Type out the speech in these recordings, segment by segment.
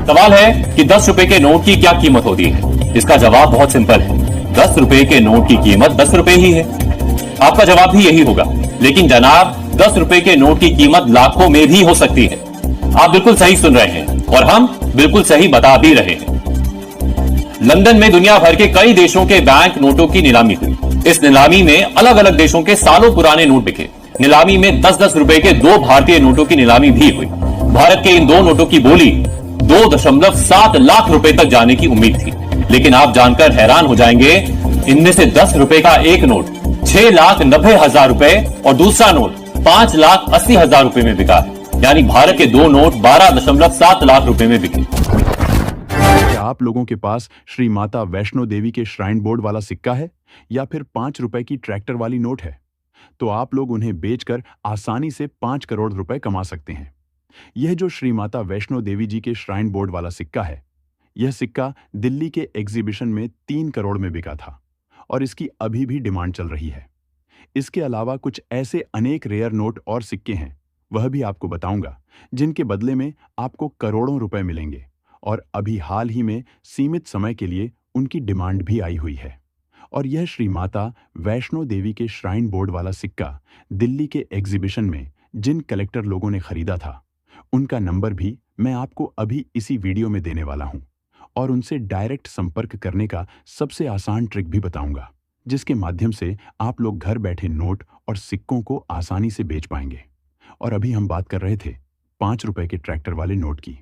सवाल है कि 10 रुपए के नोट की क्या कीमत होती है। इसका जवाब बहुत सिंपल है, 10 रुपए के नोट की कीमत 10 रुपए ही है। आपका जवाब भी यही होगा, लेकिन जनाब 10 रुपए के नोट की कीमत लाखों में भी हो सकती है। आप बिल्कुल सही सुन रहे हैं और हम बिल्कुल सही बता भी रहे हैं। लंदन में दुनिया भर के कई देशों के बैंक नोटों की नीलामी हुई। इस नीलामी में अलग अलग देशों के सालों पुराने नोट बिके। नीलामी में 10-10 रुपए के 2 भारतीय नोटों की नीलामी भी हुई। भारत के इन 2 नोटों की बोली 2.7 लाख रुपए तक जाने की उम्मीद थी, लेकिन आप जानकर हैरान हो जाएंगे, इनमें से 10 रुपए का एक नोट 6,90,000 रुपए और दूसरा नोट 5,80,000 रुपए में बिका है। यानी भारत के 2 नोट 12.7 लाख रुपए में बिके। क्या आप लोगों के पास श्री माता वैष्णो देवी के श्राइन बोर्ड वाला सिक्का है या फिर 5 रुपए की ट्रैक्टर वाली नोट है? तो आप लोग उन्हें बेचकर आसानी से 5 करोड़ रुपए कमा सकते हैं। यह जो श्री माता वैष्णो देवी जी के श्राइन बोर्ड वाला सिक्का है, यह सिक्का दिल्ली के एग्जीबिशन में 3 करोड़ में बिका था और इसकी अभी भी डिमांड चल रही है। इसके अलावा कुछ ऐसे अनेक रेयर नोट और सिक्के हैं, वह भी आपको बताऊंगा, जिनके बदले में आपको करोड़ों रुपए मिलेंगे और अभी हाल ही में सीमित समय के लिए उनकी डिमांड भी आई हुई है। और यह श्री माता वैष्णो देवी के श्राइन बोर्ड वाला सिक्का दिल्ली के एग्जीबिशन में जिन कलेक्टर लोगों ने खरीदा था, उनका नंबर भी मैं आपको अभी इसी वीडियो में देने वाला हूं और उनसे डायरेक्ट संपर्क करने का सबसे आसान ट्रिक भी बताऊंगा, जिसके माध्यम से आप लोग घर बैठे नोट और सिक्कों को आसानी से बेच पाएंगे। और अभी हम बात कर रहे थे 5 रुपए के ट्रैक्टर वाले नोट की,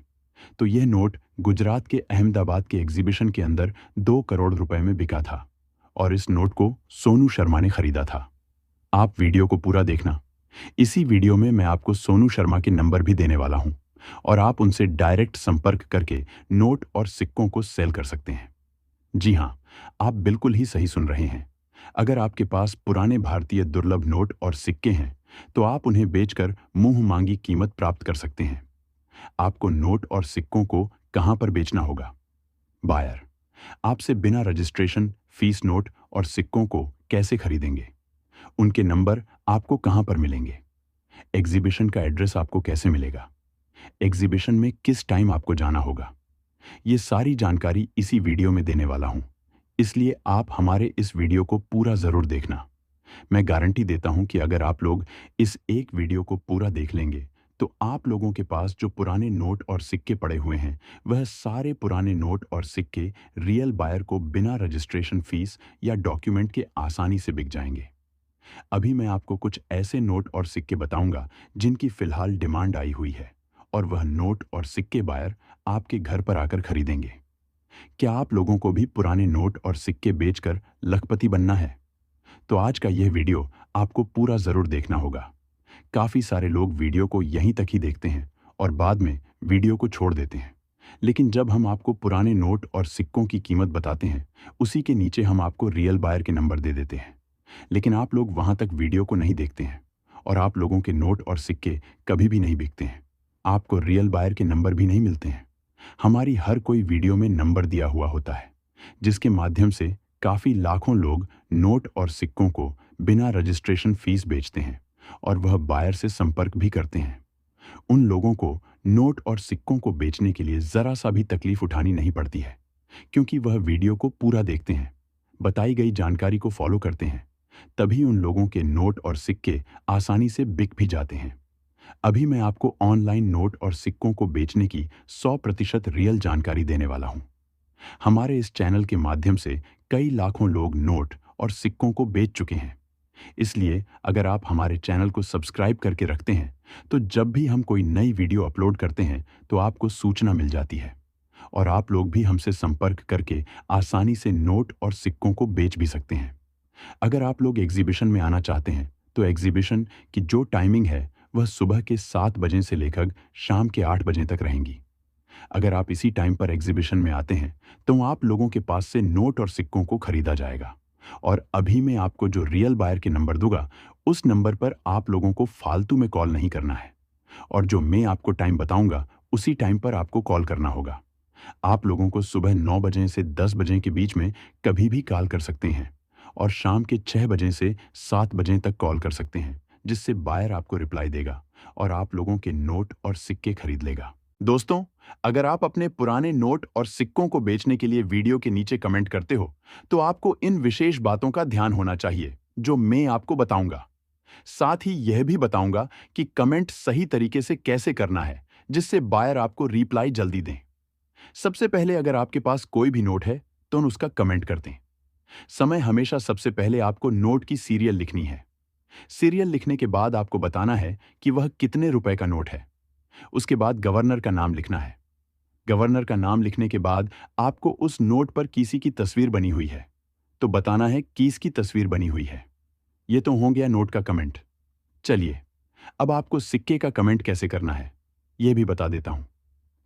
तो यह नोट गुजरात के अहमदाबाद के एग्जीबिशन के अंदर 2 करोड़ रुपए में बिका था और इस नोट को सोनू शर्मा ने खरीदा था। आप वीडियो को पूरा देखना। इसी वीडियो में मैं आपको सोनू शर्मा के नंबर भी देने वाला हूं और आप उनसे डायरेक्ट संपर्क करके नोट और सिक्कों को सेल कर सकते हैं। जी हां, आप बिल्कुल ही सही सुन रहे हैं। अगर आपके पास पुराने भारतीय दुर्लभ नोट और सिक्के हैं, तो आप उन्हें बेचकर मुंह मांगी कीमत प्राप्त कर सकते हैं। आपको नोट और सिक्कों को कहां पर बेचना होगा? बायर आपसे बिना रजिस्ट्रेशन फीस नोट और सिक्कों को कैसे खरीदेंगे? उनके नंबर आपको कहां पर मिलेंगे? एग्जीबिशन का एड्रेस आपको कैसे मिलेगा? एग्जीबिशन में किस टाइम आपको जाना होगा? ये सारी जानकारी इसी वीडियो में देने वाला हूं, इसलिए आप हमारे इस वीडियो को पूरा जरूर देखना। मैं गारंटी देता हूं कि अगर आप लोग इस एक वीडियो को पूरा देख लेंगे, तो आप लोगों के पास जो पुराने नोट और सिक्के पड़े हुए हैं, वह सारे पुराने नोट और सिक्के रियल बायर को बिना रजिस्ट्रेशन फीस या डॉक्यूमेंट के आसानी से बिक जाएंगे। अभी मैं आपको कुछ ऐसे नोट और सिक्के बताऊंगा जिनकी फिलहाल डिमांड आई हुई है और वह नोट और सिक्के बायर आपके घर पर आकर खरीदेंगे। क्या आप लोगों को भी पुराने नोट और सिक्के बेचकर लखपति बनना है? तो आज का यह वीडियो आपको पूरा जरूर देखना होगा। काफी सारे लोग वीडियो को यहीं तक ही देखते हैं और बाद में वीडियो को छोड़ देते हैं, लेकिन जब हम आपको पुराने नोट और सिक्कों की कीमत बताते हैं, उसी के नीचे हम आपको रियल बायर के नंबर दे देते हैं, लेकिन आप लोग वहां तक वीडियो को नहीं देखते हैं और आप लोगों के नोट और सिक्के कभी भी नहीं बिकते हैं। आपको रियल बायर के नंबर भी नहीं मिलते हैं। हमारी हर कोई वीडियो में नंबर दिया हुआ होता है, जिसके माध्यम से काफी लाखों लोग नोट और सिक्कों को बिना रजिस्ट्रेशन फीस बेचते हैं और वह बायर से संपर्क भी करते हैं। उन लोगों को नोट और सिक्कों को बेचने के लिए जरा सा भी तकलीफ उठानी नहीं पड़ती है, क्योंकि वह वीडियो को पूरा देखते हैं, बताई गई जानकारी को फॉलो करते हैं, तभी उन लोगों के नोट और सिक्के आसानी से बिक भी जाते हैं। अभी मैं आपको ऑनलाइन नोट और सिक्कों को बेचने की 100% रियल जानकारी देने वाला हूं। हमारे इस चैनल के माध्यम से कई लाखों लोग नोट और सिक्कों को बेच चुके हैं। इसलिए अगर आप हमारे चैनल को सब्सक्राइब करके रखते हैं, तो जब भी हम कोई नई वीडियो अपलोड करते हैं, तो आपको सूचना मिल जाती है और आप लोग भी हमसे संपर्क करके आसानी से नोट और सिक्कों को बेच भी सकते हैं। अगर आप लोग एग्जीबिशन में आना चाहते हैं, तो एग्जीबिशन की जो टाइमिंग है, वह सुबह के 7 बजे से लेकर शाम के 8 बजे तक रहेंगी। अगर आप इसी टाइम पर एग्जीबिशन में आते हैं, तो आप लोगों के पास से नोट और सिक्कों को खरीदा जाएगा और अभी मैं आपको जो रियल बायर के नंबर दूंगा, उस नंबर पर आप लोगों को फालतू में कॉल नहीं करना है और जो मैं आपको टाइम बताऊंगा, उसी टाइम पर आपको कॉल करना होगा। आप लोगों को सुबह 9 बजे से 10 बजे के बीच में कभी भी कॉल कर सकते हैं और शाम के 6 बजे से 7 बजे तक कॉल कर सकते हैं, जिससे बायर आपको रिप्लाई देगा और आप लोगों के नोट और सिक्के खरीद लेगा। दोस्तों, अगर आप अपने पुराने नोट और सिक्कों को बेचने के लिए वीडियो के नीचे कमेंट करते हो, तो आपको इन विशेष बातों का ध्यान होना चाहिए जो मैं आपको बताऊंगा। साथ ही यह भी बताऊंगा कि कमेंट सही तरीके से कैसे करना है, जिससे बायर आपको रिप्लाई जल्दी दें। सबसे पहले अगर आपके पास कोई भी नोट है तो उसका कमेंट कर दें। समय हमेशा सबसे पहले आपको नोट की सीरियल लिखनी है। सीरियल लिखने के बाद आपको बताना है कि वह कितने रुपए का नोट है। उसके बाद गवर्नर का नाम लिखना है। गवर्नर का नाम लिखने के बाद आपको उस नोट पर किसी की तस्वीर बनी हुई है तो बताना है किसकी तस्वीर बनी हुई है। यह तो हो गया नोट का कमेंट। चलिए, अब आपको सिक्के का कमेंट कैसे करना है यह भी बता देता हूं।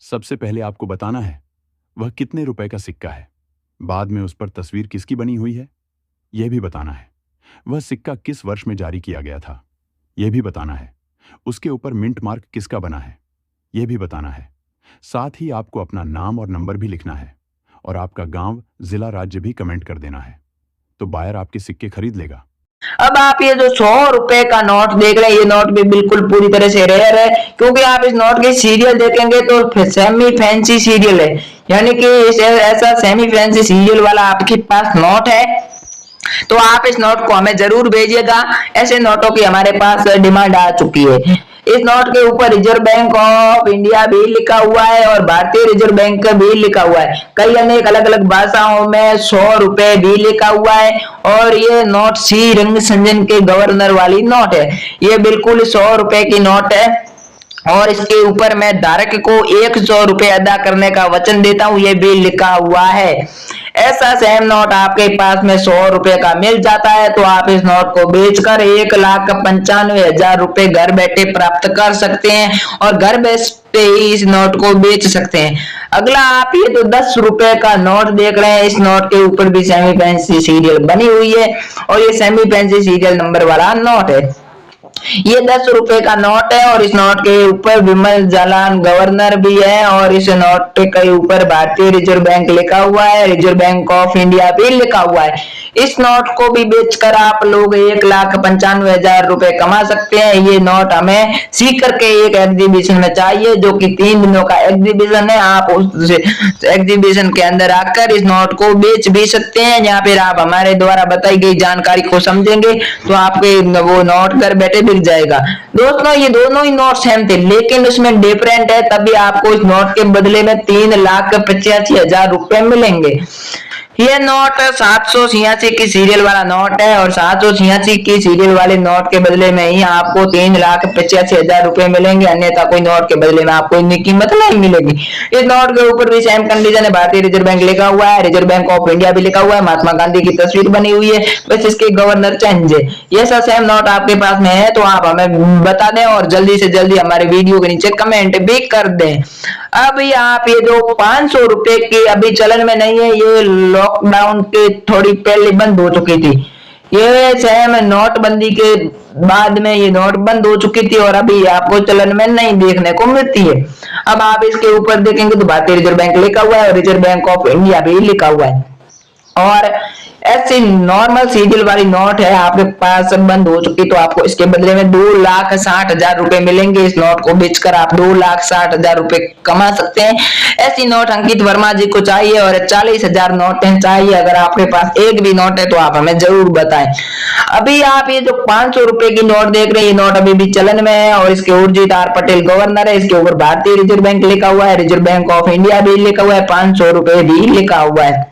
सबसे पहले आपको बताना है वह कितने रुपए का सिक्का है। बाद में उस पर तस्वीर किसकी बनी हुई है यह भी बताना है। वह सिक्का किस वर्ष में जारी किया गया था यह भी बताना है। उसके ऊपर मिंट मार्क किसका बना है यह भी बताना है। साथ ही आपको अपना नाम और नंबर भी लिखना है और आपका गांव, जिला, राज्य भी कमेंट कर देना है, तो बायर आपके सिक्के खरीद लेगा। अब आप ये जो 100 रुपए का नोट देख रहे हैं, ये नोट भी बिल्कुल पूरी तरह से रेयर है, क्योंकि आप इस नोट की सीरियल देखेंगे तो सेमी फैंसी सीरियल है, यानी कि ऐसा सेमी फैंसी सीरियल वाला आपके पास नोट है, तो आप इस नोट को हमें जरूर भेजिएगा। ऐसे नोटों की हमारे पास डिमांड आ चुकी है। इस नोट के ऊपर रिजर्व बैंक ऑफ इंडिया भी लिखा हुआ है और भारतीय रिजर्व बैंक भी लिखा हुआ है। कई अनेक अलग अलग भाषाओं में 100 रुपए भी लिखा हुआ है और ये नोट सी रंगसंजन के गवर्नर वाली नोट है। ये बिल्कुल 100 रुपए की नोट है और इसके ऊपर मैं धारक को 100 रुपए अदा करने का वचन देता हूं, ये भी लिखा हुआ है। ऐसा सेम नोट आपके पास में 100 रुपए का मिल जाता है तो आप इस नोट को बेचकर 1,95,000 रुपए घर बैठे प्राप्त कर सकते हैं और घर बैठे ही इस नोट को बेच सकते हैं। अगला आप ये तो 10 रुपए का नोट देख रहे हैं। इस नोट के ऊपर भी सेमी फैंसी सीरियल बनी हुई है और ये सेमी फैंसी सीरियल नंबर वाला नोट है। ये 10 रुपए का नोट है और इस नोट के ऊपर विमल जालान गवर्नर भी है और इस नोट के ऊपर भारतीय रिजर्व बैंक लिखा हुआ है, रिजर्व बैंक ऑफ इंडिया भी लिखा हुआ है। इस नोट को भी बेचकर आप लोग 1,95,000 रुपए कमा सकते हैं। ये नोट हमें सीकर के एक एग्जीबिशन में चाहिए जो कि 3 दिनों का एग्जीबिशन है। आप उस एग्जीबिशन के अंदर आकर इस नोट को बेच भी सकते हैं या फिर आप हमारे द्वारा बताई गई जानकारी को समझेंगे तो आपके वो नोट घर बैठे बिक जाएगा। दोस्तों, ये दोनों ही नोट सेम थे लेकिन उसमें डिफरेंट है, तभी आपको इस नोट के बदले में 3,85,000 रुपए मिलेंगे। ये नोट 786 की सीरियल वाला नोट है और 786 की सीरियल वाले नोट के बदले में ही आपको 3,85,000 रुपए मिलेंगे, अन्यथा कोई नोट के बदले में आपको इतनी कीमत नहीं मिलेगी। इस नोट के ऊपर भी सेम कंडीशन है, भारतीय रिजर्व बैंक लिखा हुआ है, रिजर्व बैंक ऑफ इंडिया भी लिखा हुआ है, महात्मा गांधी की तस्वीर बनी हुई है, बस इसके गवर्नर चेंज है। ये सब सेम नोट आपके पास में है तो आप हमें बता दें और जल्दी से जल्दी हमारे वीडियो के नीचे कमेंट भी कर दें। अब आप ये जो 500 रुपए की अभी चलन में नहीं है, ये लॉकडाउन के थोड़ी पहले बंद हो चुकी थी। ये सेम नोटबंदी के बाद में ये नोट बंद हो चुकी थी और अभी आपको चलन में नहीं देखने को मिलती है। अब आप इसके ऊपर देखेंगे तो भारतीय रिजर्व बैंक लिखा हुआ है और रिजर्व बैंक ऑफ इंडिया भी लिखा हुआ है और ऐसी नॉर्मल सीरियल वाली नोट है आपके पास बंद हो चुकी तो आपको इसके बदले में 2,60,000 रुपए मिलेंगे। इस नोट को बेचकर आप 2,60,000 रुपए कमा सकते हैं। ऐसी नोट अंकित वर्मा जी को चाहिए और 40,000 नोटें चाहिए। अगर आपके पास एक भी नोट है तो आप हमें जरूर बताएं। अभी आप ये जो 500 रुपए की नोट देख रहे हैं, ये नोट अभी भी चलन में है और इसके उर्जित आर पटेल गवर्नर है। इसके ऊपर भारतीय रिजर्व बैंक लिखा हुआ है, रिजर्व बैंक ऑफ इंडिया भी लिखा हुआ है, 500 रुपए भी लिखा हुआ है।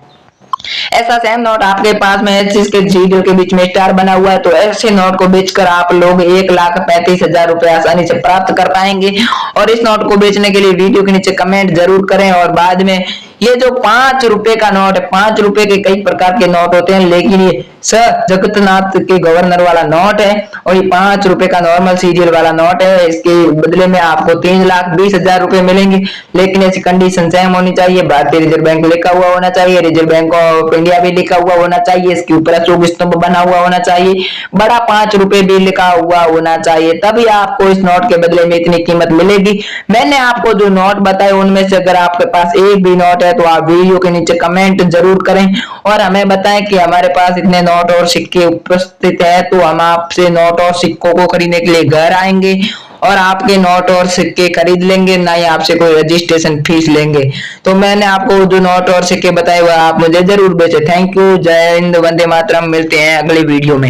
ऐसा सेम नोट आपके पास में है जिसके सीरियल के बीच में स्टार बना हुआ है, तो ऐसे नोट को बेचकर आप लोग 1,35,000 रुपए आसानी से प्राप्त कर पाएंगे। और इस नोट को बेचने के लिए वीडियो के नीचे कमेंट जरूर करें। और बाद में ये जो 5 रुपए का नोट है, 5 रुपए के कई प्रकार के नोट होते हैं लेकिन ये सर जगन्नाथ के गवर्नर वाला नोट है और ये 5 रुपए का नॉर्मल सीरियल वाला नोट है। इसके बदले में आपको 3,20,000 रुपए मिलेंगे, लेकिन ऐसी कंडीशन सेम होनी चाहिए। भारतीय रिजर्व बैंक लिखा हुआ होना चाहिए, रिजर्व बैंक ऑफ इंडिया भी लिखा हुआ होना चाहिए, इसके ऊपर अशोक स्तंभ बना हुआ होना चाहिए, बड़ा 5 रुपए भी लिखा हुआ होना चाहिए, तभी आपको इस नोट के बदले में इतनी कीमत मिलेगी। मैंने आपको जो नोट बताए उनमें से अगर आपके पास एक भी नोट है तो आप वीडियो के नीचे कमेंट जरूर करें और हमें बताएं कि हमारे पास इतने नोट और सिक्के उपस्थित है, तो हम आपसे नोट और सिक्कों को खरीदने के लिए घर आएंगे और आपके नोट और सिक्के खरीद लेंगे, ना ही आपसे कोई रजिस्ट्रेशन फीस लेंगे। तो मैंने आपको जो नोट और सिक्के बताए हुए आप मुझे जरूर बेचे। थैंक यू, जय हिंद, वंदे मातरम। मिलते हैं अगली वीडियो में।